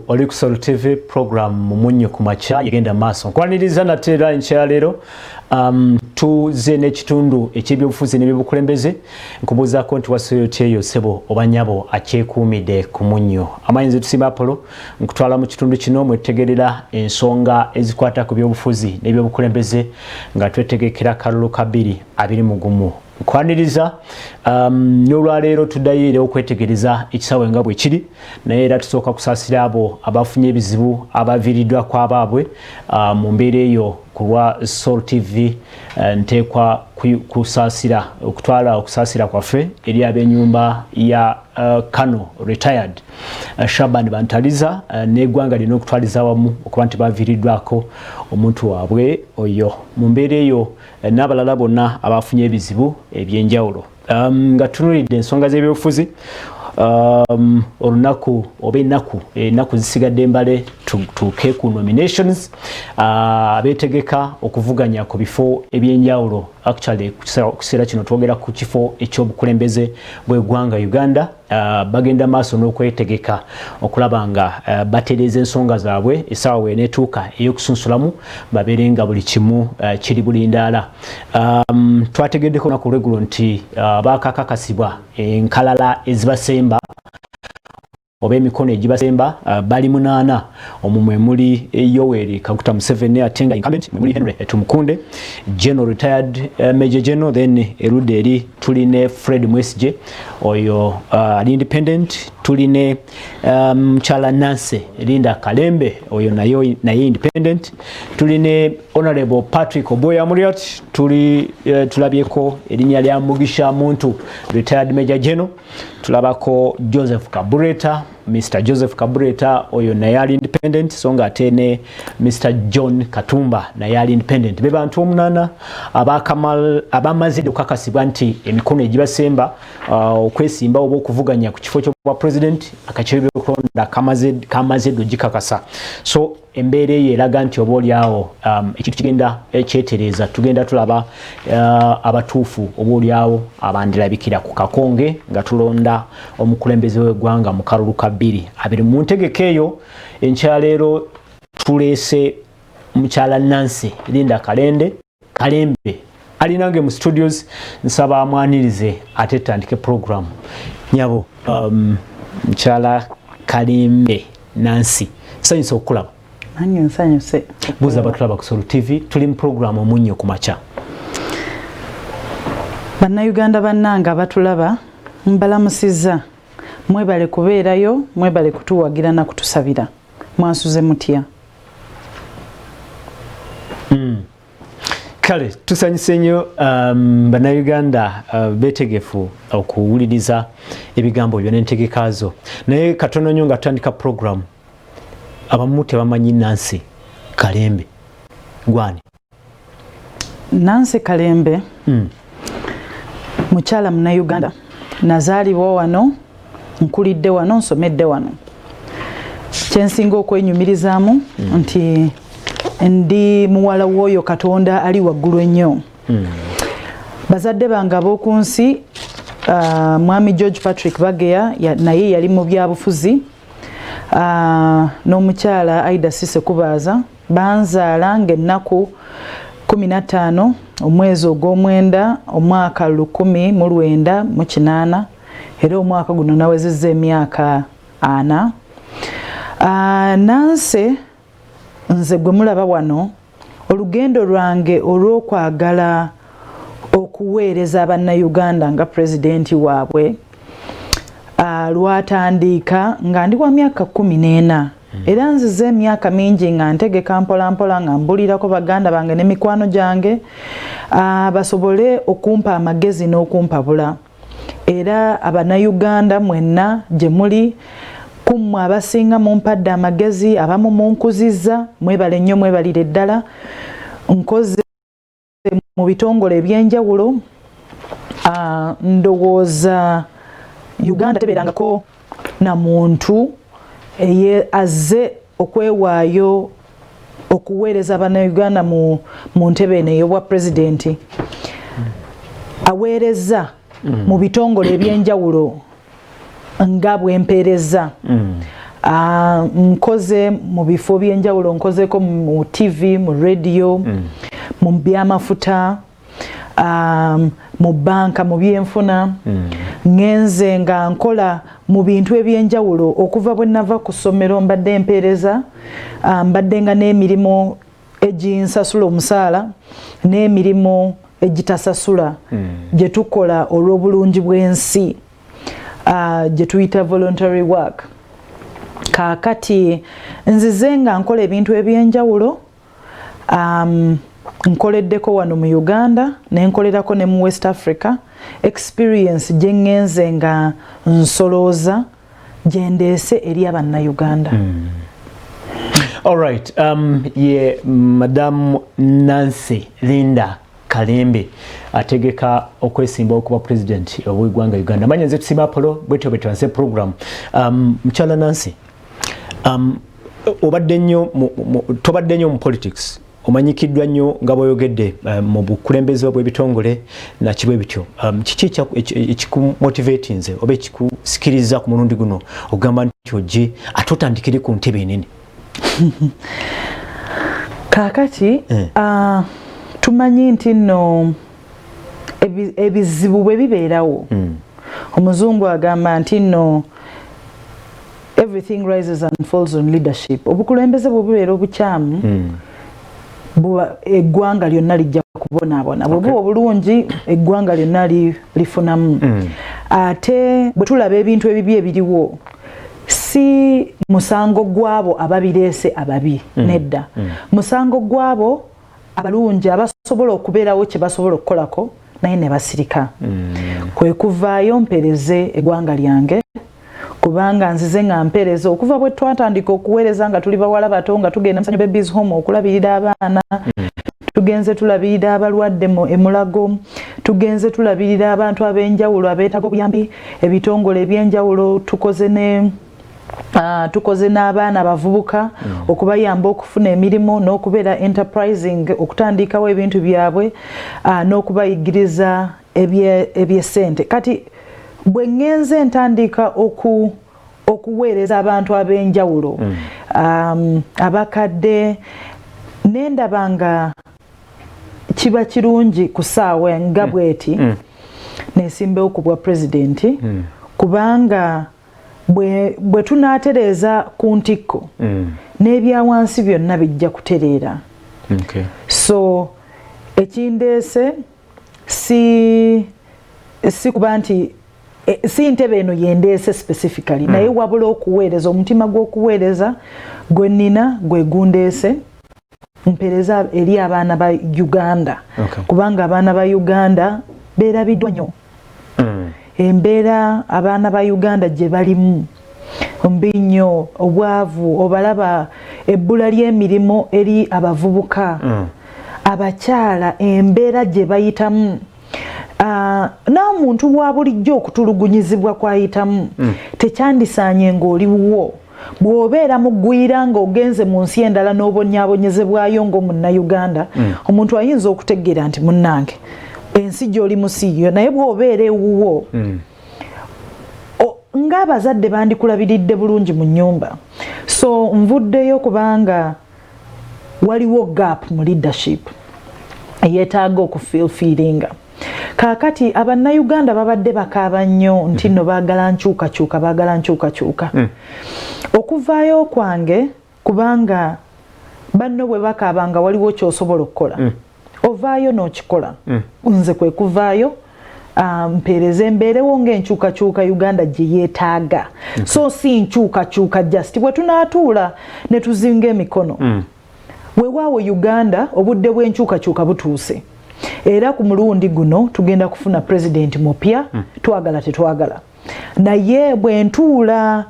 oli ku Soul TV program Omunnyo Ku Makya yegenda maaso nkwaniriza natera enkyalero tuze n'ekitundu eky'ebyobufuzi n'ebyobukulembeze nkubuuzaako nti wasoyo tyeyo sebo oba nyabo akyekuumidde ku munnyo amayinza tusimba Apollo nkutwala mu kitundu kino mwetegerera ensonga ezikwata ku byobufuzi n'ebyobukulembeze nga twetegekera kalulu kabiri abiri mugumu nkwaniriza n'olwaleero tuddayo okwetegereza ekisawe nga bwe kiri naye era tusooka kusaasira abo abafunye ebizibu abaviiriddwa kw'abaabwe mu mbeera eyo ku lwa Soul TV nteekwa kusaasira okutwala okusaasira kwaffe eri ab'ennyumba ya Kano retired Shaban Bantaliza n'eggwanga lino okutwaliza wamu okuba nti baviiriddwako omuntu waabwe oyo mu mbeera eyo n'abalala bonna abafunye ebizibu eby'enjawulo nga tunuulidde ensonga z'ebyobufuzi olunaku oba ennaku zisigadde mbale tuke ku nominations abeetegeka okuvuganya ku bifo ebyenjawulo actually kukiseera kino twogera ku kifo ekyobukulembeze bw'eggwanga Uganda bagenda maaso n'okwetegeka okulaba nga batereeza ensonga zaabwe essaawa weeneetuuka ey'okusunsulamu babeere nga buli kimu kiri bulindaala twategeddeko naku lweggulo nti baakakakasibwa enkalala ezibasemba oba emikono egibasemba bali 8 omwo mwe muli Yoweri Kaguta Museveni ate nga incumbent mwe muli Henry Tumukunde General retired Major General then erudde eri tuline Fred Mwesije oyo ali independent tuline omukyala Nancy Kalembe oyo naye independent tuline Honorable Patrick Oboya Muriat tulabyeko erinnya lya Mugisha Muntu retired Major General tulabako Joseph Kabureta Mr. Joseph Kabureta oyo naye ali independent songa atene Mr. John Katumba naye ali independent be bantu 8 abamaze okukakasibwa nti emikono egibasemba okwesimba oba okuvuganya ku kifo ky'obwa president akakibe okulonda kamaze dogikakasa so embeera eyo eraga nti oba oliawo ekintu kigenda ekyetereeza tugenda tulaba abatuufu oba oliawo abandirabikira ku kakonge nga tulonda omukulembeze w'eggwanga mu kalulu kabiri abiri mu ntegeko eyo enkyaleero tuleese omukyala Nancy Kalembe alinange mu studios nsaba amwanirize ate tandike program nyabo mukyala Kalembe Nancy sanyusa okulaba nsanyuse buza batulaba ku Soul TV tuli mu program Omunnyo Ku Makya bannayuganda bannanga batulaba mbalamusiza mwebale kubeerayo mwebale kutuwagira na kutusabira mwansuze mutya kale tusanyuse nnyo bannayuganda beetegefu okuwuliriza ebigambo byonna entegekaazo naye katono nnyo nga tutandika program abamu tebamanyi Nancy Kalembe gwani Nancy Kalembe mukyala munnayuganda nazaalibwa wano nkulidde wano nsomedde wano kyensinga okwenyumirizaamu nti ndi muwala w'oyo Katonda ali waggulu ennyo bazadde bange ab'oku nsi mwami George Patrick Bageya naye yali mu byabufuzi n'omukyala Aida Sise Kubaaza banzaala ng'ennaku 15 omwezi ogw'omwenda omwaka 1998 era omwaka guno nawezezza emyaka 4 Nancy nze gwe mulaba wano olugendo lwange olw'okwagala okuweereza abannayuganda nga pulezidenti waabwe lwatandika nga ndi wa myaka 14 era nzize emyaka mingi nga ntegeka mpolampola nga mbulirako baganda bange n'emikwano gyange basobole okumpa amagezi n'okumpabula era abannayuganda mwenna gye muli kummwe abasinga mumpadde amagezi abamu munkuzizza mwebale nnyo mwebalire ddala nkoze mu bitongole ebyenjawulo ndowooza Uganda tebeerangako na muntu azze okwewaayo okuweereza abannayuganda mu ntebe eno ey'obwa pulezidenti aweereza mu bitongole ebyenjawulo nga bwempeereza nkoze mu bifo byenjawulo, nkozeko mu TV, mu radio, mu byamafuta, mu banka, mu byenfuna, ngenze nga nkola mu bintu ebyenjawulo okuva bwe nava ku ssomero mbadde mpeereza, mbadde nga n'emirimu eginsasula omusaala n'emirimu egitasasula gye tukola olw'obulungi bw'ensi, gye tuyita voluntary work. Kaakati nzize nga nkola ebintu ebyenjawulo, nkoleddeko wano mu Uganda nenkolerako ne mu West Africa, experience gye ngenze nga nsolooza gye ndeese eri abannayuganda. All right, ye Madam Nancy Kalembe ategeka okwesimba okuba president w'eggwanga Uganda. Manya nze tusimba Apollo bwetyo bwe program. Mukyala Nancy, obadde nnyo tobadde nnyo mu politics, omanyikiddwa nnyo nga bw'oyogedde mu bukulembeze bw'ebitongole nakibwe bityo. Kiki ekikumotivate nze oba ekikusikiriza ku mulundi guno ogamba nti ojje ate otandikire ku ntebe enene? Kaakati tumanyi nti nno ebizibu bwe bibeerawo, omuzungu agamba nti nno everything rises and falls on leadership. Obukulembeze bwe bubeera obukyamu eggwanga lyonna lijja kubonaabona, bwe buba obulungi eggwanga lyonna lifunamu. Ate bwe tulaba ebintu ebibi ebiriwo, si musango gwabo ababireese ababi, nedda. Musango gwabo abalungi abasobola okubeerawo kye basobola okukolako naye ne basirika. Kwe kuvaayo mpereze eggwanga lyange, kubanga nzize nga mpereze okuva bwe twatandika okuweereza nga tuli bawala bato nga tugenda Musanyu Babies Home okulabirira abaana, tugenze tulabirira abalwadde e Mulago, tugenze tulabirira abantu ab'enjawulo abeetaaga obuyambi, ebitongole ebyenjawulo, tukoze n'abaana abavubuka okubayamba okufuna emirimu n'okubeera enterprising, okutandikawo ebintu byabwe, n'okubayigiriza eby'essente. Kati bwe ngenze ntandika okuweereza abantu ab'enjawulo, abakadde, nendaba nga kiba kirungi ku ssaawa nga bweti nesimbewo ku bwa pulezidenti, kubanga bwe tunaatereeza ku ntikko n'ebyawansi byonna bijja kutereera. So ekindeese si kuba nti si ntebe eno yendeese specifically, naye wabula okuweereza, omutima gw'okuweereza gwe nnina gwe gundeese mpereza eri abaana ba Uganda, kubanga abaana ba Uganda beerabiddwa nnyo. Embeera abaana ba Uganda gye balimu mbi nnyo, obwavu, obalaba ebbula ly'emirimu eri abavubuka, abakyala, embeera gye bayitamu, n'omuntu wa bulijjo okutulugunyizibwa kwayitamu, tekyandisaanye ng'oliwo. Bw'obeera mugwira ng'ogenze mu nsi endala n'obonyaabonyezebwayo ng'omunnauganda, omuntu ayinza okutegeera nti munnange ensi gy'oli musiiyo, naye bw'obeera ewuwo ng'abazadde bandikulabiridde bulungi mu nnyumba. So nvuddeyo kubanga waliwo gap mu leadership eyeetaaga okufulfillinga. Kaakati abannayuganda babadde bakaaba nnyo nti nno baagala nkyukakyuka. Okuvaayo kwange, kubanga banno bwe bakaabanga waliwo ky'osobola okukola, ovaayo n'okikola. Nze kwe kuvaayo mpeereze mbeerewo ng'enkyukakyuka Uganda gye yeetaaga. So si nkyukakyuka just bwe tunaatuula ne tuzinga emikono. Weewaawo Uganda obudde bw'enkyukakyuka butuuse. Era ku mulundi guno tugenda kufuna pulezidenti mupya, twagala tetwagala. Naye bwe ntuula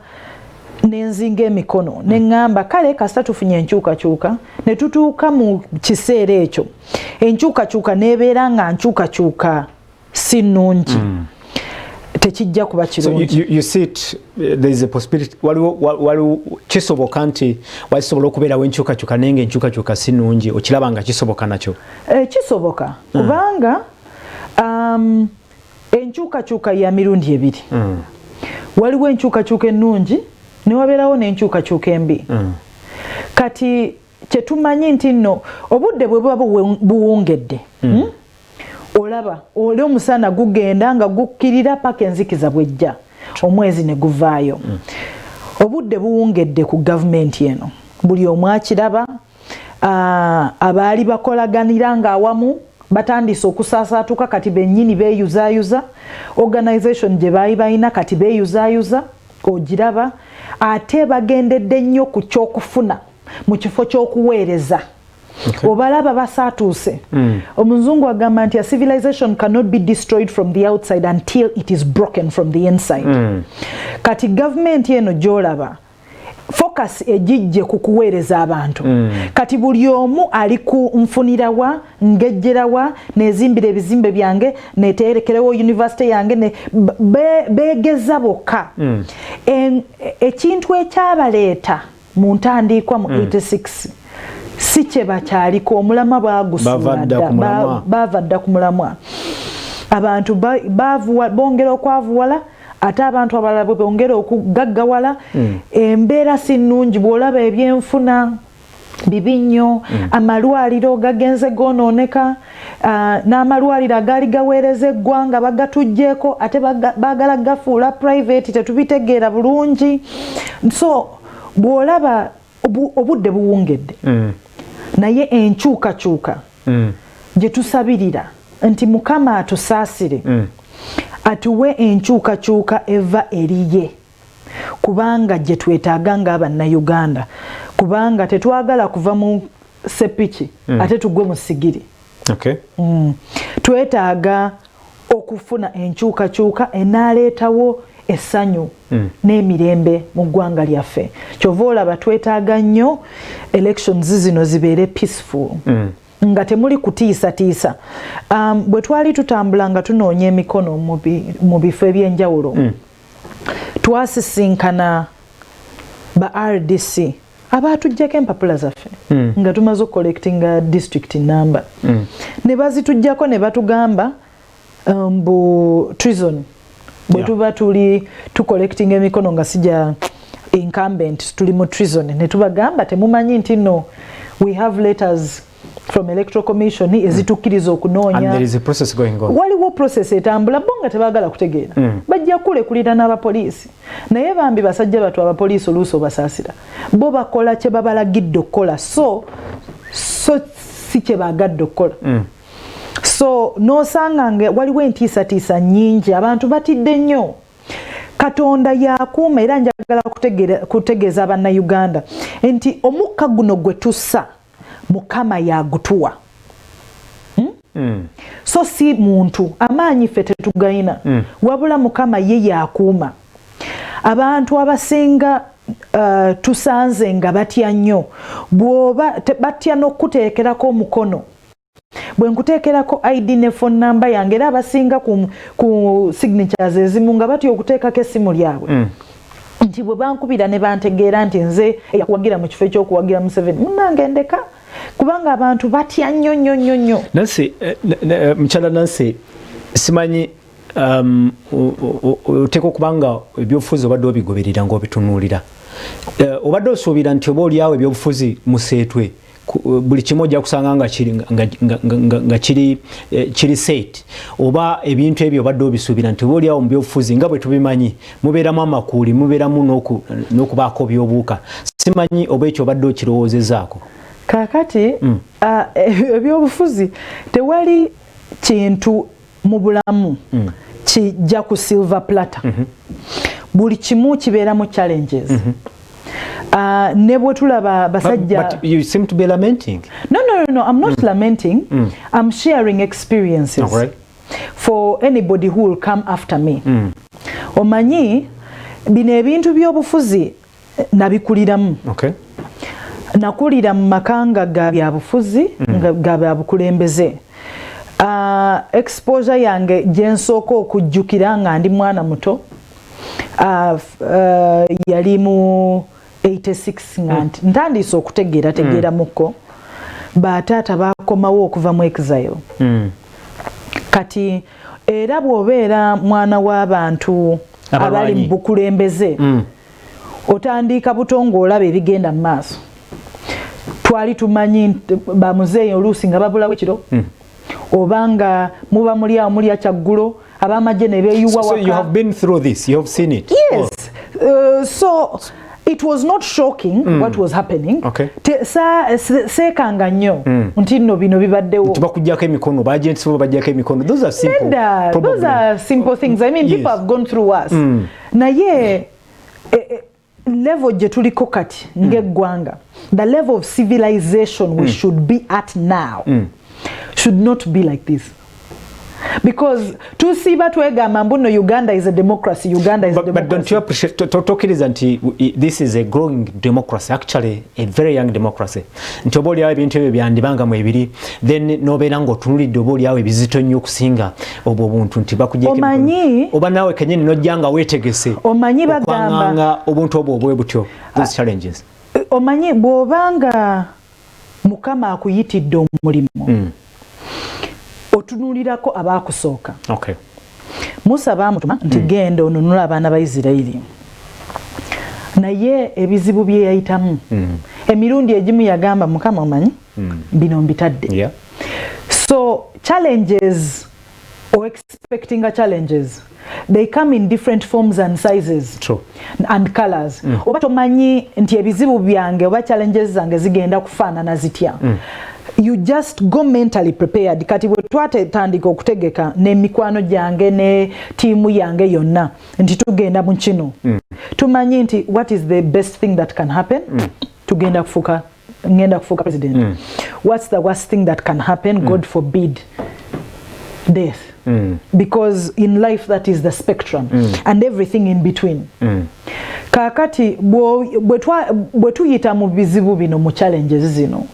nenzinga emikono neŋŋamba kale kasita tufunye enkyukakyuka ne tutuuka mu kiseera ekyo, enkyukakyuka n'ebeera nga nkyukakyuka si nnungi, tekijja kuba kirungi. So you see it, there is a possibility waliwo kisoboka nti wasobola okubeerawo enkyukakyuka naye ng'enkyukakyuka si nnungi, okiraba nga kisoboka nakyo? Kisoboka kubanga enkyukakyuka ya mirundi ebiri. Waliwo enkyukakyuka ennungi ne wabeerawo n'enkyukakyuka embi. Kati kyetumanyi nti nno obudde bwe buba buwungedde olaba oli omusana gugenda nga gukkirira paka enzikiza bwejja omwezi ne guvaayo. Obudde buwungedde ku gavumenti eno, buli omu akiraba. Abaali bakolaganira nga awamu batandise okusaasaatuka kati bennyini beeyuzaayuza. Organisation gye baali balina kati beeyuzaayuza, ogiraba. Ate bagendedde nnyo ku kyokufuna mu kifo ky'okuweereza. Obalaba basaatuuse. Omuzungu agamba nti a civilization cannot be destroyed from the outside until it is broken from the inside. Kati gavumenti eno gy'olaba focus ejijje ku kuweereza abantu. Kati buli omu ali ku nfunirawa, ngejjerawa, nezimbira ebizimbe byange, neterekerewo university yange, beegeza bokka. Ekintu ekyabaleeta mu ntandiikwa mu 86 si kye bakyaliko, omulamwa baagusuula dda, baava dda ku mulamwa. Abantu bongera okwavuwala, ate abantu abalala bwe bongera okugaggawala. Embeera si nnungi, bw'olaba ebyenfuna bibi nnyo. Amalwaliro gagenze goonooneka, n'amalwaliro agaali gaweereza eggwanga bagatuggyeko, ate baagala gafuula private, tetubitegeera bulungi. So bw'olaba obudde buwungedde, naye enkyukakyuka gye tusabirira nti Mukama atusaasire, atuwe enkyukakyuka eva eriye, kubanga gye twetaaga ng'Abannayuganda, kubanga tetwagala kuva mu sepiki ate tugwe mu sigiri. Twetaaga okufuna enkyukakyuka enaaleetawo essanyu n'emirembe mu ggwanga lyaffe. Kyova olaba twetaaga nnyo elections zino zibeere peaceful, nga temuli kutiisatiisa. Bwe twali tutambula nga tunoonya emikono mu bifo eby'enjawulo, twasisinkana ba RDC abaatuggyako empapula zaffe nga tumaze okucollectinga district number. Ne bazituggyako ne batugamba mbu treason. Bwe tuba tuli tucollecting emikono nga sijja incumbent, tuli mu treason. Ne tubagamba temumanyi nti no, we have letters from Electoral Commission ezitukkiriza okunoonya. And there is a process going on. Waliwo process etambula bonga tebaagala kutegeera. Bajja kulekulira n'abapoliisi. Naye bambi basajja batu abapoliisi oluusi obasaasira. Bo bakola kye babalagidde okukola, so si kye baagadde okukola. So n'osanga waliwo entiisatiisa nnyingi, abantu batidde nnyo. Katonda yakuuma, era njagala kutegeeza Abannayuganda nti omukka guno gwe tussa Mukama yagutuwa. So si muntu, amaanyi ffe tetugayina, wabula Mukama ye yakuuma. Abantu abasinga tusanze nga batya nnyo, bw'oba batya n'okuteekerako omukono. Bwe nkuteekerako ID ne phone number yange, era abasinga ku signatures ezimu nga batya okuteekako essimu lyabwe. Nti bwe bankubira ne bantegeera nti nze eyakuwagira mu kifo ekyokuwagira Museveni, munnange ndeka, kubanga abantu batya nnyo. Nancy, mukyala Nancy, simanyi oteeka okubanga ebyobufuzi obadde obigoberera ng'obitunuulira. Obadde osuubira nti oba oliawo ebyobufuzi museetwe buli kimu ojja kusanga nga kiri set, oba ebintu ebyo obadde obisuubira nti oba oliawo mu byobufuzi nga bwe tubimanyi mubeeramu amakuuli, mubeeramu n'okubaako by'obuuka. Simanyi oba ekyo obadde okirowoozezaako. Kaakati ebyobufuzi tewali kintu mu bulamu kijja ku silver platter. Buli kimu kibeeramu challenges. Ne bwe tulaba basajja. But you seem to be lamenting. No, I'm not lamenting. I'm sharing experiences for anybody who will come after me. Omanyi bino ebintu by'obufuzi nabikuliramu. Nakulira mu makanga ga byabufuzi ga byabukulembeze. Exposure yange gyensooka okujjukira nga ndi mwana muto yali mu 86 nga ntandise okutegeera muko bataata bakomawo okuva mu exile. Kati era bw'obeera mwana w'abantu abali mu bukulembeze otandika butongo olaba ebigenda mu maaso twali tumanyi bamuzeeyo oluusi nga babulawo ekiro obanga muba muli awo mulya kyaggulo abamagye ne beeyuwa waka. So you have been through this, you have seen it? Yes. So it was not shocking what was happening. Okay. Sekanga nnyo nti nno bino bibaddewo. Tibakujjako emikono, baagents bo bajjako emikono. Those are simple. Those are simple things. I mean, people have gone through worse. Naye level gye tuliko kati ng'eggwanga, the level of civilization we should be at now should not be like this. Because tusiba twegamba mbuno Uganda is a democracy, Uganda is a democracy. But don't you appreciate talking nti this is a growing democracy, actually a very young democracy. Nti oboli yawe ebintu ebyo byandibanga mu ebiri, then nobeera ng'otunulidde oboli yawe bizito nnyo okusinga obwo obuntu nti bakujjeko omanyi oba naawe kenyini nojjanga weetegese omanyi bagamba obuntu obwo obwe butyo those challenges. Omanyi bw'obanga Mukama akuyitidde omulimu otunulirako abakusooka. Okay. Musa baamutuma nti genda onunula abaana ba Isirayiri. Naye ebizibu bye yayitamu. Emirundi egimu yagamba Mukama omanyi bino mbitadde. Yeah. So challenges or expecting challenges, they come in different forms and sizes. True. And colors. Oba tomanyi nti ebizibu byange oba challenges zange zigenda kufaanana zitya. You just go mentally prepared. Kati bwe twatandika okutegeka n'emikwano gyange ne tiimu yange yonna nti tugenda mu kino. Tumanyi nti what is the best thing that can happen? Ngenda kufuuka president. What's the worst thing that can happen? God forbid. Death. Because in life that is the spectrum and everything in between. Kakati bwe tuyita mu bizibu bino mu challenges zino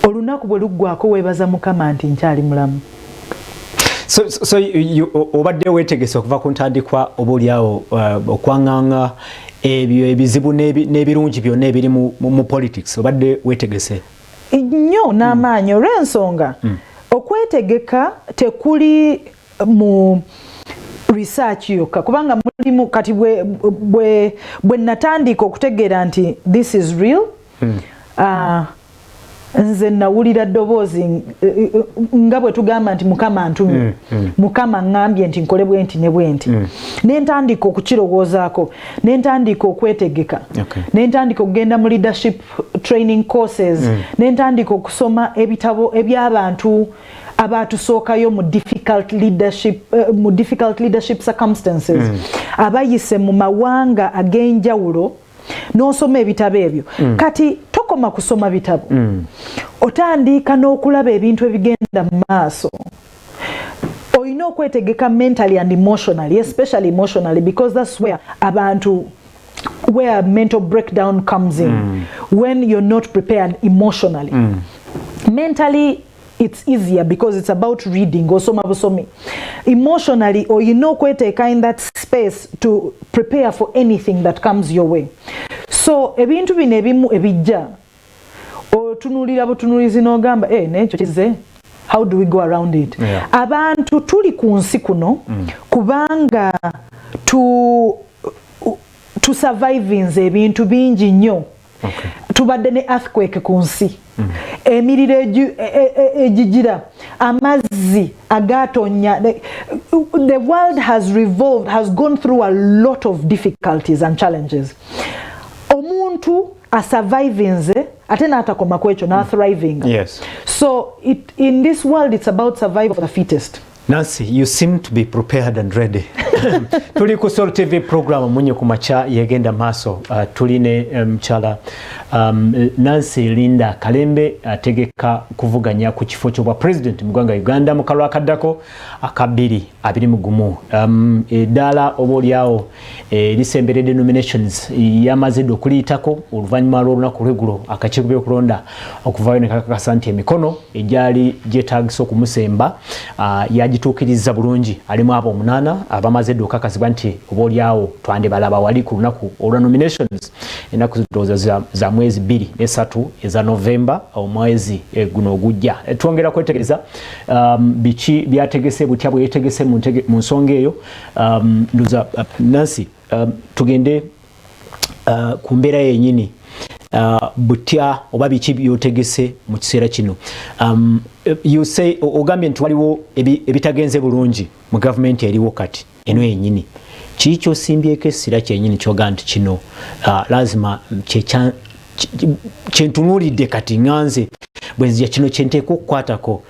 olunaku bwe luggwako weebaza Mukama nti nkyali mulamu. So obadde weetegese okuva ku ntandikwa oboolyawo okwaŋŋaŋŋa ebyo ebizibu n'ebirungi byonna ebiri mu politics obadde weetegese nnyo n'amaanyi olw'ensonga okwetegeka tekuli mu research yokka kubanga mulimu kati bwe natandika okutegeera nti this is real nze nawulira ddoboozi nga bwe tugamba nti Mukama antumye Mukama ngambye nti nkole bwenti ne bwenti nentandika okukirowoozaako nentandika okwetegeka nentandika okugenda mu leadership training courses nentandika okusoma ebitabo eby'abantu abatusookayo mu difficult leadership circumstances abayise mu mawanga ag'enjawulo n'osoma ebitabo ebyo kati tokoma kusoma bitabo otandika n'okulaba ebintu ebigenda mu maaso olina okwetegeka mentally and emotionally, especially emotionally, because that's where mental breakdown comes in. When you're not prepared emotionally. Mentally it's easier because it's about reading osomi. Emotionally, or you know kweteka in that space to prepare for anything that comes your way. So ebintu bino ebimu ebijja otunulira butunulizi n'ogamba nekyo kize, how do we go around it? Abantu tuli ku nsi kuno kubanga to survive nze ebintu bingi nnyo. Tubadde ne earthquake ku nsi. Emiriro egigira amazzi agatonya. The world has gone through a lot of difficulties and challenges. Omuntu a surviving nze ate n'atakoma kwekyo na thriving. Yes. So in this world it's about survival for the fittest. Nancy, you seem to be prepared and ready. Tuli ku Soul TV program Omunnyo Ku Makya yegenda maaso. Tuline omukyala Nancy Kalembe ategeka kuvuganya ku kifo ky'obwa president mu ggwanga Uganda mu kalwa akaddako akabiri abiri mu gumu. Eddala oboolyawo lisemberedde nominations yamaze okuliyitako oluvannyuma lw'olunaku lw'eggulo akakiiko by'okulonda okuvaayo ne kakakasa nti emikono egyali gyetaagisa okumusemba yagituukiriza bulungi. Alimu abo 8 abamaze okukakasibwa nti oboolyawo twandibalaba wali ku lunaku olwa nominations ennaku zidooza za mwezi 2 ne 3 eza November omwezi guno ogujja. Twongera kwetegereza biki byategese butya bwe yetegese mu nsonga eyo. Nduza Nancy, tugende ku mbeera yennyini butya oba biki byotegese mu kiseera kino. You say ogambye nti waliwo ebitagenze bulungi mu gavumenti eriwo kati eno yennyini. Kiki kyosimbyeko essira kyennyini kyoga nti kino lazima kyentunuulidde kati nganze bwenzija kino kyenteeka okukwatako?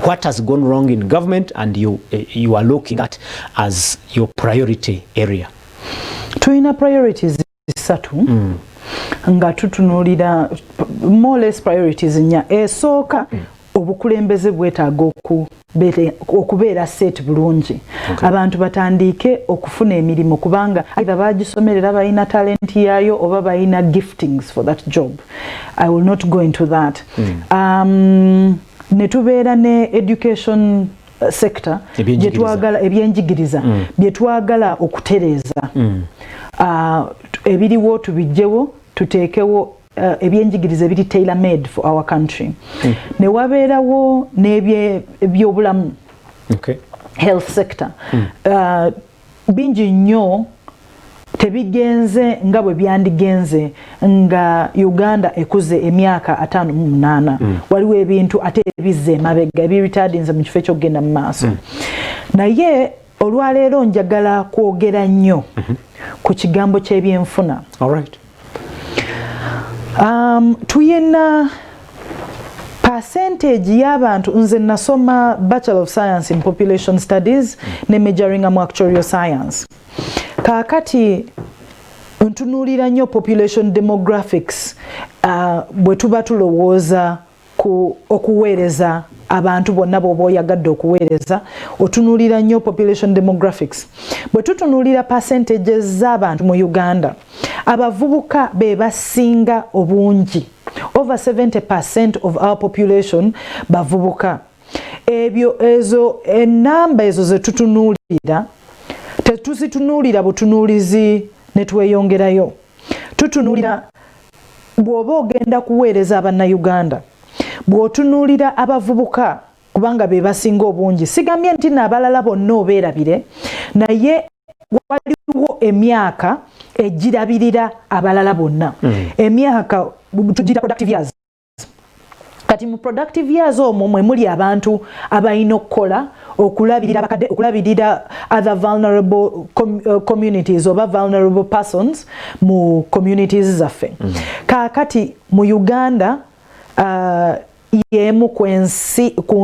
What has gone wrong in government and you are looking at as your priority area? Tulina priorities isatu nga tutunuulira more or less priorities nnya. Esooka obukulembeze bwetaaga okubeera set bulungi. Abantu batandike okufuna emirimu kubanga either bagisomerera balina talent yaayo oba balina giftings for that job. I will not go into that. Ne tubeera ne education sector gyetwagala ebyenjigiriza byetwagala okutereeza. Ebiriwo tubijjewo tuteekewo ebyenjigiriza ebiri tailor made for our country. Ne wabeerawo n'ebyobulamu health sector. Bingi nnyo tebigenze nga bwe byandigenze nga Uganda ekuze emyaka 58. Waliwo ebintu ate ebizze emabega ebiritadinze mu kifo ekyokugenda mu maaso. Naye olwaleero njagala kwogera nnyo ku kigambo ky'ebyenfuna. Tuyina percentage y'abantu, nze nasoma Bachelor of Science in Population Studies ne majoring mu Actuarial Science. Kaakati ntunuulira nnyo population demographics bwe tuba tulowooza ku okuweereza abantu bonna bw'oba oyagadde okuweereza, otunuulira nnyo population demographics. Bwe tutunuulira percentages z'abantu mu Uganda, abavubuka be basinga obungi. Over 70% of our population bavubuka. Enamba ezo ze tutunuulira tetuzitunuulira butunuulizi ne tweyongerayo. Tutunuulira bw'oba ogenda kuweereza Abannayuganda, bw'otunuulira abavubuka kubanga be basinga obungi. Sigambye nti n'abalala bonna obeerabire, naye waliwo emyaka egirabirira abalala bonna. Emyaka tugira productive years. Kati mu productive years omwo mwe muli abantu abalina okukola okulabirira abakadde, okulabirira other vulnerable communities oba vulnerable persons mu communities zaffe. Kaakati mu Uganda yemu ku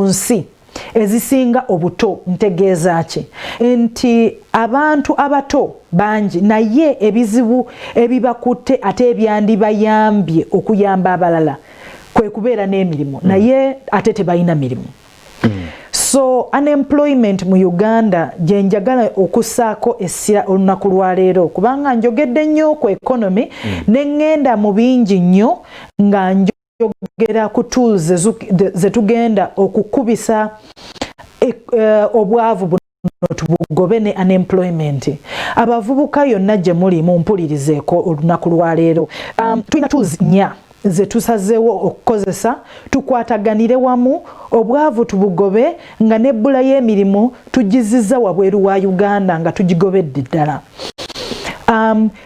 nsi ezisinga obuto. Ntegeeza ki? Nti abantu abato bangi naye ebizibu ebibakutte ate ebyandibayambye okuyamba abalala kwe kubeera n'emirimu naye ate tebalina mirimu. So unemployment mu Uganda gye njagala okussaako essira olunaku lwaleero kubanga njogedde nnyo ku economy ne ngenda mu bingi nnyo nga njogera ku tools ze tugenda okukubisa obwavu buno tubugobe ne unemployment. Abavubuka yonna gye muli mumpulirizeeko olunaku lwaleero. Tulina tools nnya ze tusazeewo okukozesa tukwataganire wamu obwavu tubugobe nga n'ebbula y'emirimu tugizizza wabweru wa Uganda nga tugigobedde ddala.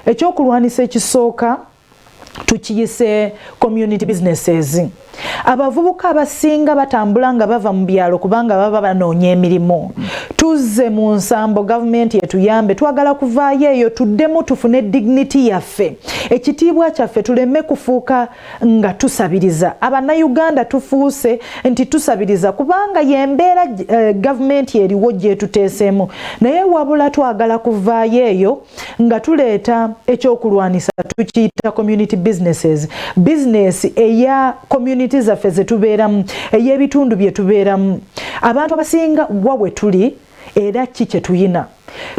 Ekyokulwanisa ekisooka tukiyise community businesses. Abavubuka abasinga batambula nga bava mu byalo kubanga baba banoonya emirimu. Tuzze mu nsambo gavumenti yetuyambe, twagala kuvaayo eyo tuddemu tufune dignity yaffe. Ekitiibwa kyaffe tuleme kufuuka nga tusabiriza. Abannayuganda tufuuse nti tusabiriza kubanga yembeera gavumenti eriwo gye tuteeseemu. Naye wabula twagala kuvaayo eyo nga tuleeta ekyokulwanisa tukiyita community businesses. Business eya community zaffe ze tubeeramu, ey'ebitundu bye tubeeramu. Abantu abasinga wawe tuli era ki kye tuyina.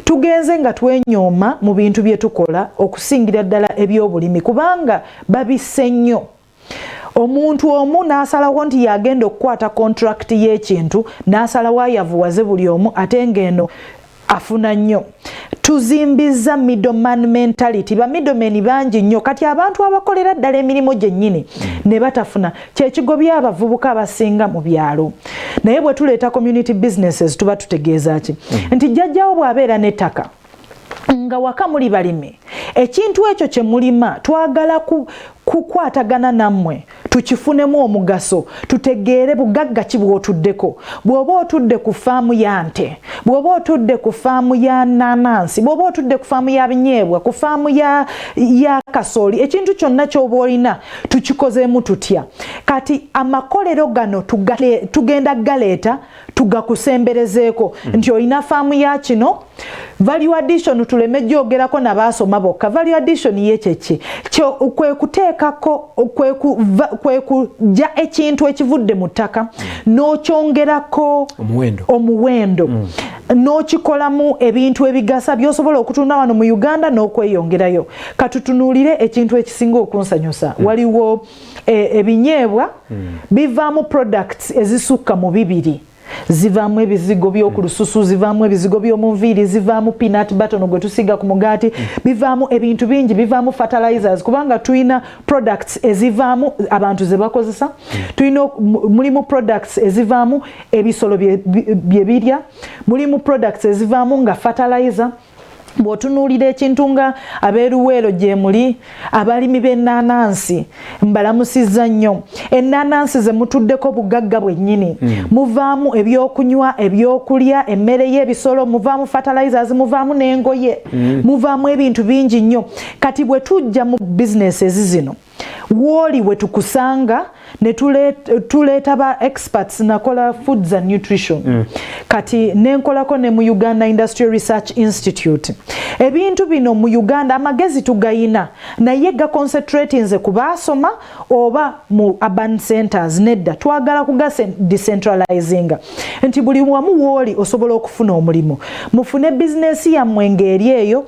Tugenze nga twenyooma mu bintu bye tukola okusingira ddala eby'obulimi kubanga babisse nnyo. Omuntu omu n'asalawo nti yagenda okukwata contract y'ekintu n'asalawo ayavuwaze buli omu ate ng'eno afuna nnyo. Tuzimbiza middleman mentality. Ba middlemen bangi nnyo kati abantu abakolera ddala emirimu gyennyini ne batafuna. Kyekigobya abavubuka abasinga mu byalo. Naye bwe tuleeta community businesses tuba tutegeeza ki? Nti jjajjawo bw'abeera n'ettaka nga waka muli balime ekintu ekyo kye mulima twagala kukwatagana nammwe tukifunemu omugaso tutegeere bugagga ki bw'otuddeko bw'oba otudde ku faamu ya nte bw'oba otudde ku faamu ya nanansi bw'oba otudde ku faamu ya binyeebwa ku faamu ya kasooli ekintu kyonna ky'oba olina tukikozeemu tutya kati amakolero gano tugenda galeeta tugakusemberezeeko nti olina faamu ya kino value addition tuleme gyogerako n'abaasoma bokka value addition yekyeki kwe kuteekako kwe kujja ekintu ekivudde mu ttaka n'okyongerako omuwendo n'okikolamu ebintu ebigasa by'osobola okutunda wano mu Uganda n'okweyongerayo katutunuulire ekintu ekisinga okunsanyusa waliwo ebinyeebwa bivaamu products ezisukka mu 2 zivaamu ebizigo by'okulususu zivaamu ebizigo by'omunviiri zivaamu peanut butter gwe tusiga ku mugaati bivaamu ebintu bingi bivaamu fertilizers kubanga tulina products ezivaamu abantu ze bakozesa tulina mulimu products ezivaamu ebisolo bye birya mulimu products ezivaamu nga fertilizer bw'otunuulira ekintu nga abeeruweero gye muli abalimi b'ennaanansi mbalamusizza nnyo ennaanansi ze mutuddeko bugagga bwennyini muvaamu ebyokunywa ebyokulya emmere y'ebisolo muvaamu fertilizers muvaamu n'engoye muvaamu ebintu bingi nnyo kati bwe tujja mu bizinesi zino woli we tukusanga ne tuleeta ba experts nakola foods and nutrition kati nenkolako ne mu Uganda Industrial Research Institute ebintu bino mu Uganda amagezi tugayina naye ga concentrating ze kubasoma oba mu urban centers nedda twagala kugasa decentralizing nti buli wamu woli osobola okufuna omulimu mufune business ya mwengeri eyo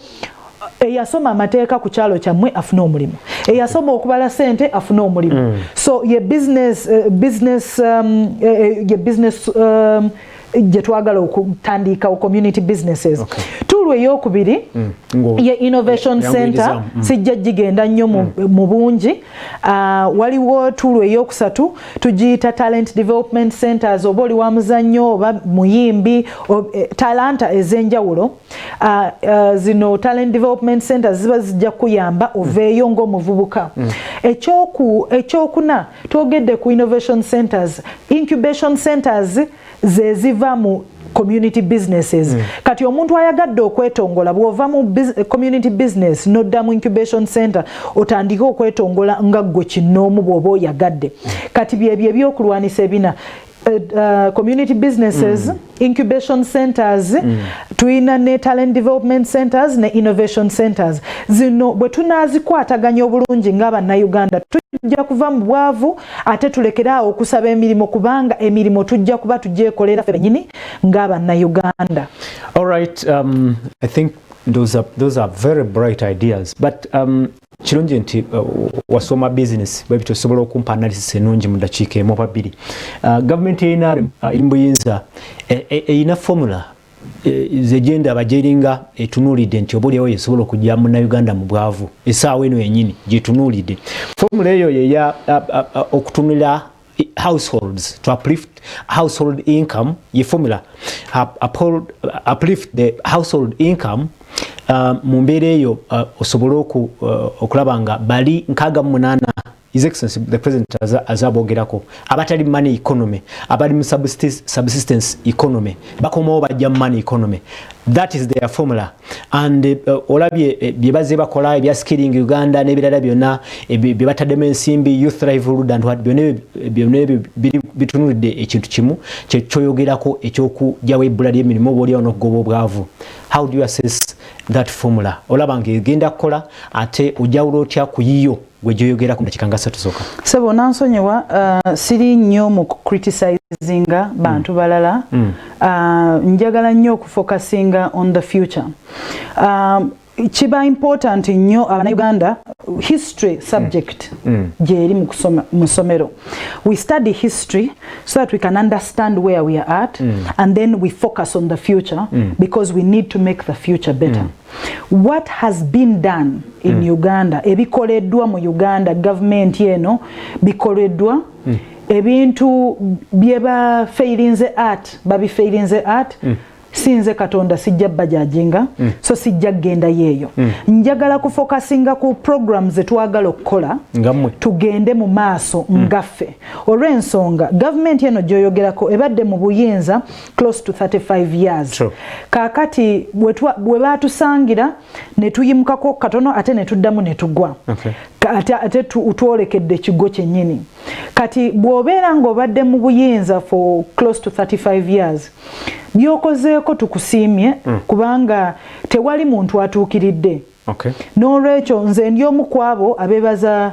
eyasoma amateeka ku kyalo kyammwe afuna omulimu eyasoma okubala sente afuna omulimu so ye business gye twagala okutandika community businesses tool eyokubiri ye innovation center sijja gigenda nnyo mu bungi waliwo tool eyokusatu tugiyita talent development centers oba oli wa muzannyo oba muyimbi talanta ez'enjawulo zino talent development centers ziba zijja kuyamba oveeyo ng'omuvubuka ekyokuna twogedde ku innovation centers incubation centers ze ziva mu community businesses kati omuntu ayagadde okwetongola bw'ova mu community business nodda mu incubation center otandika okwetongola nga ggwe kinnoomu bw'oba oyagadde kati byebyo ebyokulwanisa ebina community businesses incubation centers tuyina ne talent development centers ne innovation centers zino bwe tunaazikwataganya obulungi ng'abannayuganda tujja kuva mu bwavu ate tulekeraawo okusaba emirimu kubanga emirimu tujja kuba tugyekolera ffe bennyini ng'abannayuganda. All right, I think those are very bright ideas, but kirungi nti wasoma business bwe bitosobola okumpa analysis enungi mu dakiika emu oba bbiri. Government erina eri mu buyinza erina formula zegenda abagyeringa etunuulidde nti obaoliawo yesobola okujja munnayuganda mu bwavu essaawa eno yennyini gyetunuulidde. Formula eyo yeya okutunula households to uplift household income ye formula uplift the household income mu mbeera eyo osobole okulaba nga bali 68 His Excellency the President azabogerako abatali money economy abali mu subsistence economy bakomawo bajja money economy. That is their formula, and olabye byebaze bakola ebya skilling Uganda n'ebirala byonna byebatademu ensimbi youth livelihood and what byonna bitunulidde ekintu kimu kyoyogerako ekyokujjawo ebbula ly'emirimu oba oliawo n'okugoba obwavu. How do you assess that formula? Olaba ng'egenda kukola ate ojjawula otya ku yiyo gwe gyoyogera ku dakiika nga 3 zokka? Sebo nansonyiwa siri nnyo mu criticizinga bantu balala njagala nnyo okufocusinga on the future. Kiba important nnyo Abannayuganda history subject gyeri mu ssomero. We study history so that we can understand where we are at and then we focus on the future because we need to make the future better. What has been done in Uganda, ebikoleddwa mu Uganda government yeno bikoleddwa ebintu byeba failinze art sinze Katonda sijja bajajinga so sijja genda yeyo njagala kufokasinga ku programs etwagala okukola tugende mu maaso ngaffe olw'ensonga government eno gyoyogerako ebadde mu buyinza close to 35 years kakati bwe batusangira ne tuyimukako katono ate ne tuddamu ne tugwa ate utwolekedde kigo kyennyini kati bw'obeera ng'obadde mu buyinza for close to 35 years byokozeeko tukusiimye kubanga tewali muntu atuukiridde n'olwekyo nze ndi omu ku abo abeebaza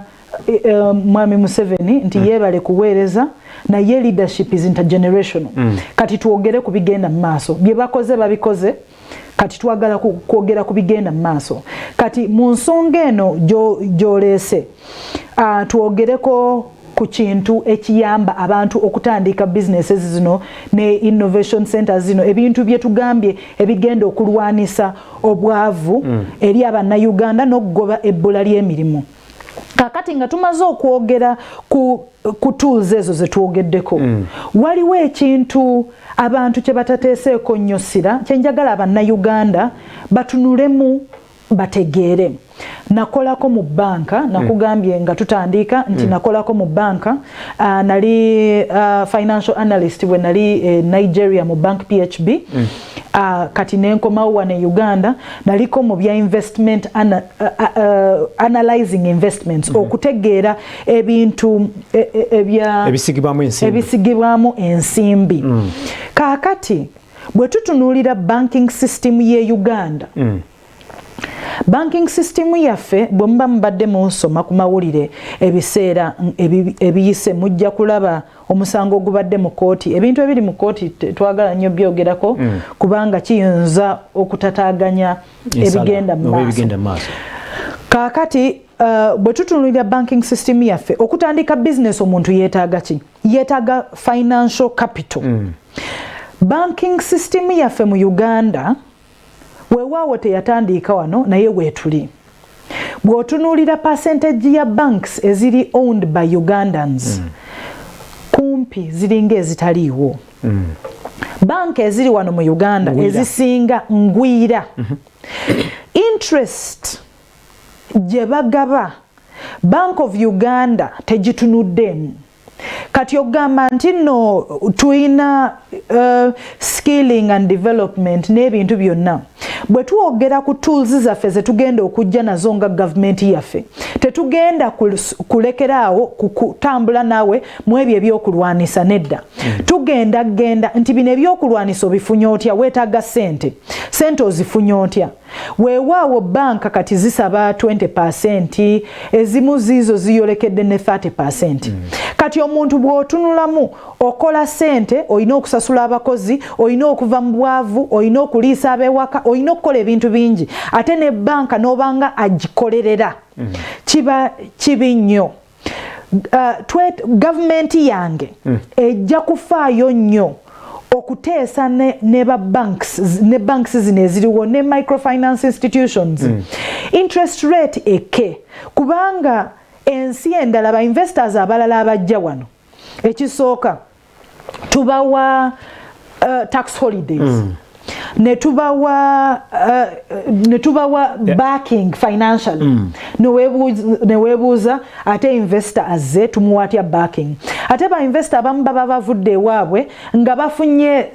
Mwami Museveni nti yeebale kuweereza naye leadership is intergenerational kati twogere ku bigenda mu maaso bye bakoze babikoze kati twagala kwogera ku bigenda mu maaso kati mu nsonga eno gyoleese twogereko ku kintu ekiyamba abantu okutandika businesses zino ne innovation centers zino ebintu bye tugambye ebigenda okulwanisa obwavu eri abannayuganda n'okugoba ebbula ly'emirimu kakati nga tumaze okwogera ku tools ezo ze twogeddeko waliwo ekintu abantu kye batateeseeko nnyo sira kye njagala abannayuganda batunulemu bategeere nakolako mu banka nakugambye nga tutandika nti nakolako mu banka nali financial analyst we nali Nigeria mu bank PHB kati nenkomawo wane Uganda naliko mu bya investment analyzing investments okutegeera ebintu ebisigibwamu ensimbi kakati bwe tutunuulira banking system ye Uganda banking system yaffe bwe muba mubadde munsoma ku mawulire ebiseera ebiyise mujja kulaba omusango ogubadde mu kooti ebintu ebiri mu kooti twagala nnyo byogerako kubanga kiyinza okutataaganya ebigenda mu maaso kakati bwe tutunulira banking system yaffe okutandika business omuntu yeetaaga ki yeetaaga financial capital banking system yaffe mu Uganda weewaawo teyatandika wano naye weetuli bw'otunuulira percentage ya banks eziri owned by Ugandans kumpi ziringa ezitaliiwo bank eziri wano mu Uganda ezisinga ngwira interest gye bagaba Bank of Uganda tegitunuddeemu kati ogamba nti no tuina skilling and development n'ebintu byonna bwe tuwogera ku tools zaffe ze tugenda okujja nazo nga government yaffe tetugenda kulekeraawo kutambula naawe mu ebyo ebyokulwanisa nedda tugenda nti bino ebyokulwanisa obifunye otya weetaaga sente ozifunye otya weewaawo banka kati zisaba 20% ezimu ziizo ziyolekedde ne 30% kati omuntu bw'otunulamu okola sente olina okusasula abakozi olina okuva mu bwavu olina okuliisa ab'ewaka olina okukola ebintu bingi ate ne banka n'obanga agikolerera kiba kibi nnyo gavumenti yange ejja kufaayo nnyo okuteesa ne banks zino eziriwo ne microfinance institutions interest rate eke kubanga ensi endala ba investors abalala abajja wano ekisooka tubawa tax holidays ne tubawa backing financially ne weebuuza ate investor azze tumuwa atya backing ate ba investor abamu baba bavudde ewaabwe nga bafunye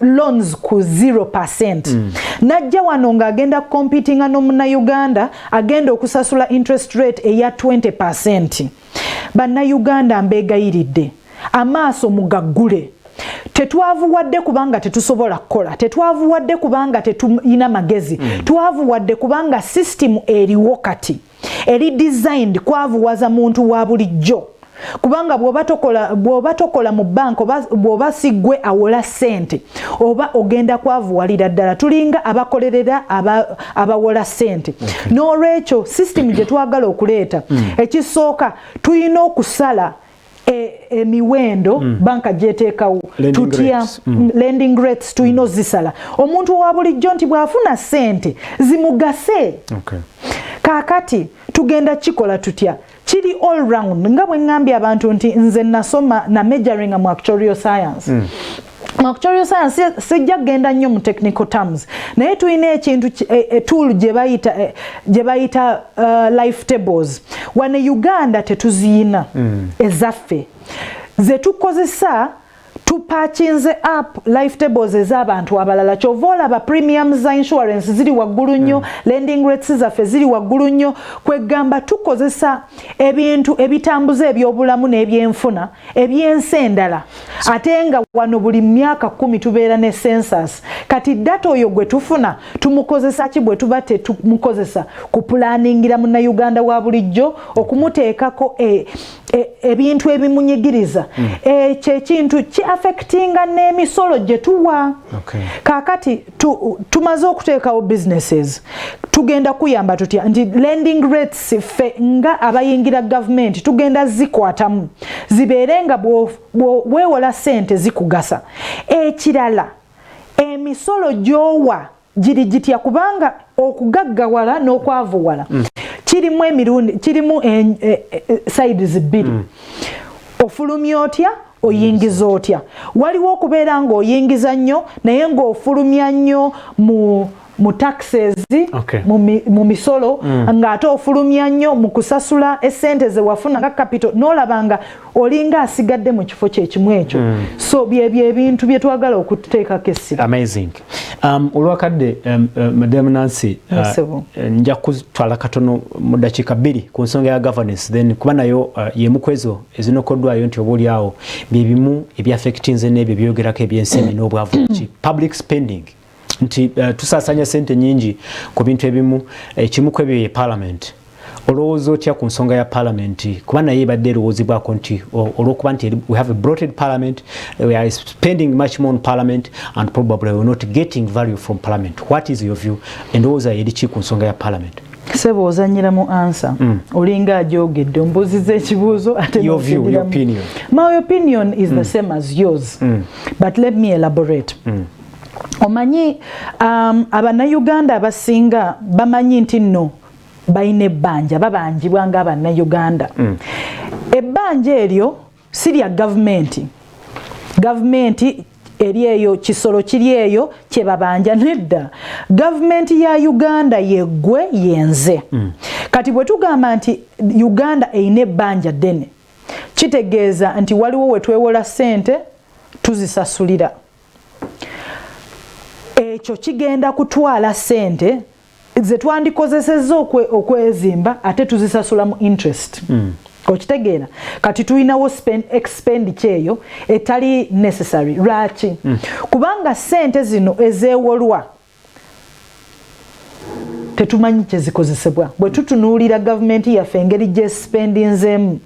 loans ku 0%. Najja wano ng'agenda competinga n'omunnayuganda agenda okusasula interest rate eya 20%. Bannayuganda mbeegayiridde amaaso mugaggule. Tetwavuwadde kubanga tetusobola kukola, tetwavuwadde kubanga tetulina magezi, twavuwadde kubanga system eriwo kati eri designed kwavuwaza muntu wa bulijjo. Kubanga bw'oba tokola mu bank bw'oba siggwe awola sente oba ogenda kwavuwalira ddala tulinga abakolerera abawola sente. N'olwekyo system gye twagala okuleeta ekisooka tulina okusala emiwendo banka gyeteekawo tutya lending rates tulina ozisala omuntu wa bulijjo nti bw'afuna sente zimugase. Kaakati tugenda kikola tutya kiri all round nga bwe ngambye abantu nti nze nasoma na majoring mu actuarial science. actuarial science sijja genda nnyo mu technical terms naye tulina ekintu tool gye bayita life tables wano Uganda tetuziina ezaffe ze tukozesa tupachinze up life tables ez'abantu abalala kyova olaba premiums za insurance ziri waggulu nnyo lending rates zaffe ziri waggulu nnyo kwegamba tukozesa ebintu ebitambuza ebyobulamu n'ebyenfuna ebyensi endala ate nga wano buli myaka 10 tubeera ne census kati data oyo gwe tufuna tumukozesa ki bwe tuba tetumukozesa kupulaningira munnayuganda wa bulijjo okumuteekako ebintu ebimunyigiriza kyekintu ki affectinga n'emisolo gye tuwa kakati tumaze okuteekawo businesses tugenda kuyamba tutya nti lending rates ffe nga abayingira government tugenda zikwatamu zibeere nga weewola ssente zikugasa ekirala emisolo gy'owa giri gitya kubanga okugaggawala n'okwavuwala kirimu emirundi kirimu sides bbiri ofulumya otya oyingiza otya waliwo okubeera ng'oyingiza nnyo naye ng'ofulumya nnyo mu taxes mu misolo ng'ate ofulumya nnyo mu kusasula essente ze wafuna nga capital n'olabanga olinga asigadde mu kifo kyekimu ekyo so byebyo ebintu bye twagala okuteekako essira. Amazing. Olwakadde Madam Nancy nja kutwala katono mu dakiika 2 ku nsonga ya governance then kuba nayo yemu kwezo ezinokoddwayo nti oba oliawo byebimu ebyaffectinze n'ebyo byogerako ebyensimbi n'obwavu ki public spending nti tusasanya sente nyingi ku bintu ebimu kimu kwebyo ye parliament olowooza otya ku nsonga ya parliament kuba naye ebadde erowoozebwako nti olwokuba nti we have a bloated parliament we are spending much more on parliament and probably we're not getting value from parliament. What is your view endowooza eri ki ku nsonga ya parliament? Sebo ozanyira mu answer olinga ajogedde ombuziza ekibuuzo ate your view, your opinion. My opinion is the same as yours but let me elaborate. Omanyi abannayuganda abasinga bamanyi nti nno bayina ebbanja babanjibwa nga abannayuganda ebbanja eryo si lya gavumenti eri eyo kisolo kiri eyo kye babanja nedda gavumenti ya Uganda yeggwe yenze kati bwe tugamba nti Uganda eyina ebbanja ddene kitegeeza nti waliwo we twewola ssente tuzisasulira ekyo kigenda kutwala ssente ze twandikozesezza okwezimba ate tuzisasula mu interest okitegeera kati tulinawo expenditure eyo etali necessary lwaki kubanga ssente zino ezeewolwa tetumanyi kyezikozesebwa bwe tutunuulira gavumenti yaffe engeri gye spendinzeemu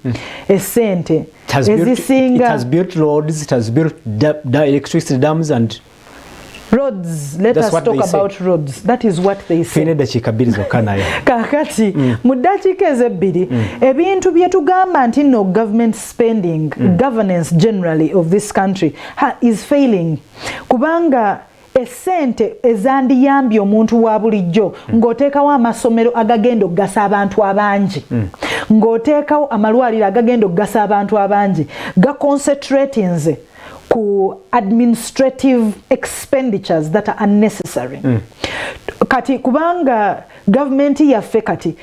essente ezisinga it has built roads, it has built electricity dams and roads. Let us talk about roads. That is what they say. Kakati mu dakiika ezebbiri ebintu bye tugamba nti no government spending governance generally of this country is failing kubanga essente ezandiyambye omuntu wa bulijjo ng'oteekawo amasomero agagenda okugasa abantu abangi ng'oteekawo amalwaliro agagenda okugasa abantu abangi gaconcentratinze ku administrative expenditures that are unnecessary. Kati kubanga government yaffe kati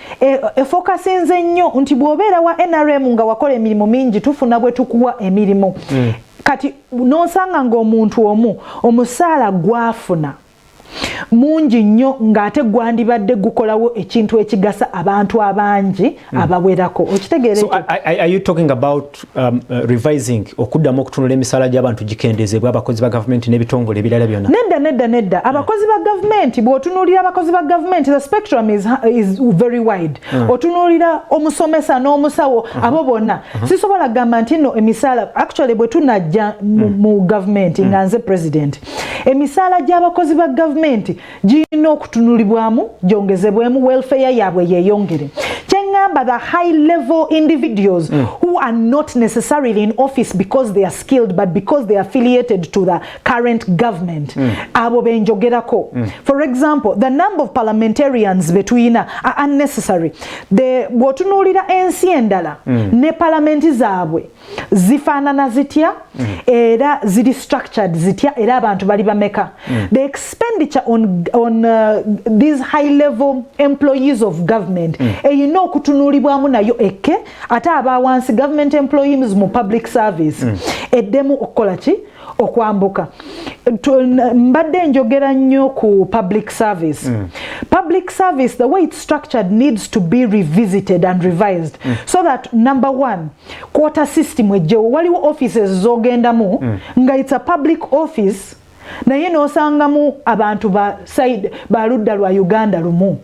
efokasinze nnyo nti bw'obeera wa NRM nga wakola emirimu mingi tufuna bwe tukuwa emirimu kati n'osanga ng'omuntu omu omusaala gwafuna mungi nnyo ng'ate gwandibadde gukolawo ekintu ekigasa abantu abangi abawerako okitegeere. So are you talking about revising okuddamu okutunula emisaala gy'abantu gikendezebwa abakozi ba gavumenti n'ebitongole ebirala byonna? Nedda abakozi ba gavumenti bw'otunuulira abakozi ba gavumenti the spectrum is very wide. Otunuulira omusomesa n'omusawo abo bonna sisobola kugamba nti nno emisaala actually bwe tunajja mu gavumenti nga nze president emisaala gy'abakozi ba gavumenti girina okutunulibwamu gyongezebwemu welfare yaabwe yeeyongere. remember the high level individuals who are not necessarily in office because they are skilled but because they are affiliated to the current government. For example, the number of parliamentarians between are unnecessary. The wotunulira ensi endala ne parliament zaabwe zifaanana zitya era ziri structured zitya era abantu bali bameka. The expenditure on these high level employees of government eyina okutunulibwamu nayo eke ate abawansi government employees mu public service eddemu okukola ki okwambuka. Mbadde njogera nnyo ku public service. Public service, the way it's structured, needs to be revisited and revised so that number one, quota system wejjewo waliwo offices zogendamu nga it's a public office naye n'osangamu abantu ba side baludda lwa Uganda lumu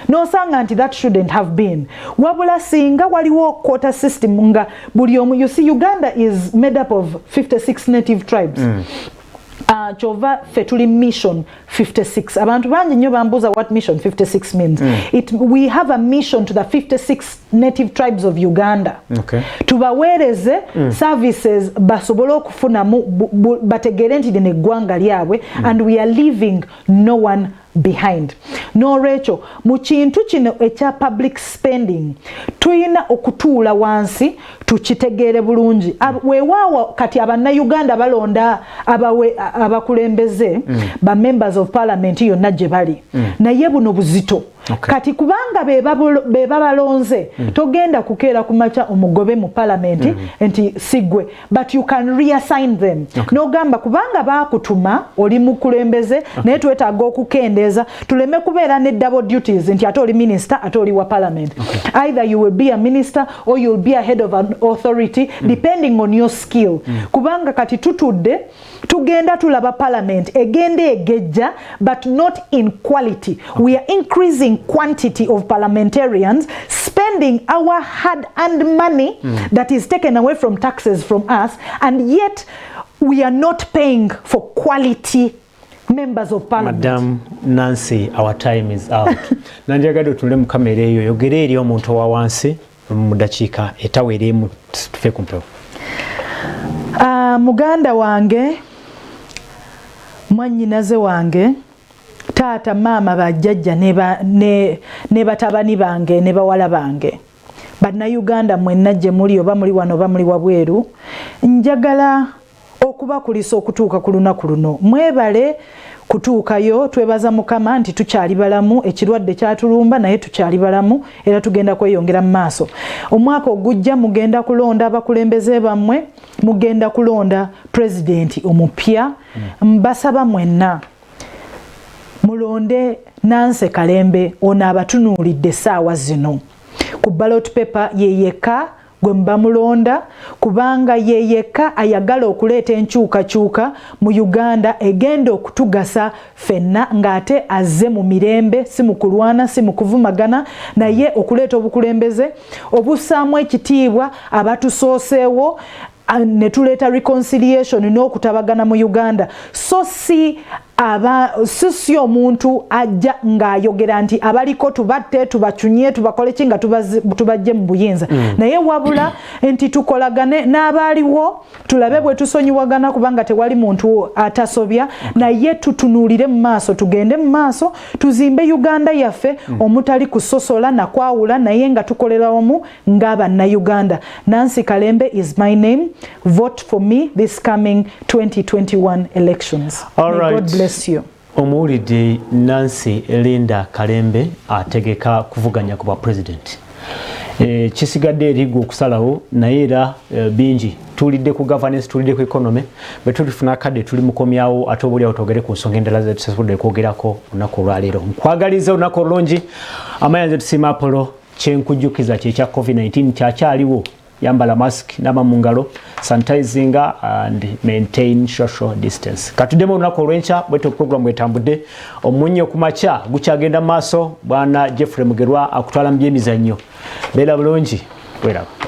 n'osanga nti that shouldn't have been wabula singa waliwo quota system nga buli omu. You see, Uganda is made up of 56 native tribes. Chova fetuli mission 56. Abantu bangi nnyo bambuuza what mission 56 means. We have a mission to the 56 native tribes of Uganda. Tubaweereze services basobole okufunamu bategere nti lino eggwanga lyabwe and we are leaving no one behind. No Rachel, mu kintu kino ekya public spending tuyina okutuula wansi tukitegeere bulungi. Weewaawo kati Uganda balonda abakulembeze ba members of parliament yonna gye bali naye buno buzito. Kati kubanga be babalonze togenda kukeera kumacha omugobe mu parliament nti sigwe, but you can reassign them. Nogamba kubanga bakutuma oli mukulembeze naye twetaaga okukendeeza tuleme kubeera ne double duties nti ate oli minister ate oli wa parliament. Either you will be a minister or you will be a head of an authority depending on your skill. Kubanga kati tutudde tugenda tulaba parliament egende egejja but not in quality. We are increasing quantity of parliamentarians spending our hard-earned money that is taken away from taxes from us, and yet we are not paying for quality members of parliament. Madam Nancy, our time is out. Nanjagado tule mu kamera eyo yogere eri omuntu wa wansi mu dakiika etaweeremu tufe kumpewo. Muganda wange, mwannyinaze wange, taata maama bajjajja ne batabani bange ne bawala bange, bannayuganda mwenna gye muli oba muli wano oba muli wabweru, njagala okubakulisa okutuuka ku lunaku luno. Mwebale kutuukayo, twebaza Mukama nti tukyali balamu, ekirwadde kyatulumba naye tukyali balamu era tugenda kweyongera mu maaso. Omwaka ogujja mugenda kulonda abakulembeze bammwe, mugenda kulonda president omupya. Mbasaba mwenna mulonde Nancy Kalembe ono abatunuulidde essaawa zino. Ku ballot paper yeyeka gwe mbamulonda kubanga yeyeka ayagala okuleeta enkyukakyuka mu Uganda egenda okutugasa fenna ng'ate azze mu mirembe, si mu kulwana, si mu kuvumagana, naye okuleeta obukulembeze obussaamu ekitiibwa abatusooseewo ne tuleeta reconciliation n'okutabagana mu Uganda. So si sisi omuntu ajja ng'ayogera nti abaliko tubatte tubakyunye tubakole kinga tubajje mu buyinza naye wabula nti tukolagane n'abaaliwo tulabe bwe tusonyiwagana kubanga tewali muntu atasobya naye tutunuulire mu maaso, tugende mu maaso, tuzimbe Uganda yaffe omutali kusosola na kwawula naye nga tukolera omu ng'Abannayuganda. Nancy Kalembe is my name. Vote for me this coming 2021 elections. All right. God bless you. Omuwulidde Nancy Linda Kalembe ategeka kuvuganya ku bwa president. Kisigadde erigo okusalawo naye era bingi tulidde ku governance, tulidde ku economy, bwe tulifuna kadde tuli mukomyawo ate obuli awotogere ku nsonga endala ze tusobodde kwogerako olunaku olwaleero. Nkwagaliza olunaku olungi, amayanze tusima Apollo kyenkujjukiza kye kya COVID-19 kyakyaliwo. Yambala mask, naba mungalo, sanitizing and maintain social distance. Katudemo olunaku olw'enkya bwetyo program bwetambudde. Omunnyo ku makya gukyagenda maaso. Bwana Jeffrey Mugerwa akutwala mu byemizannyo. Beera bulungi. Weraba.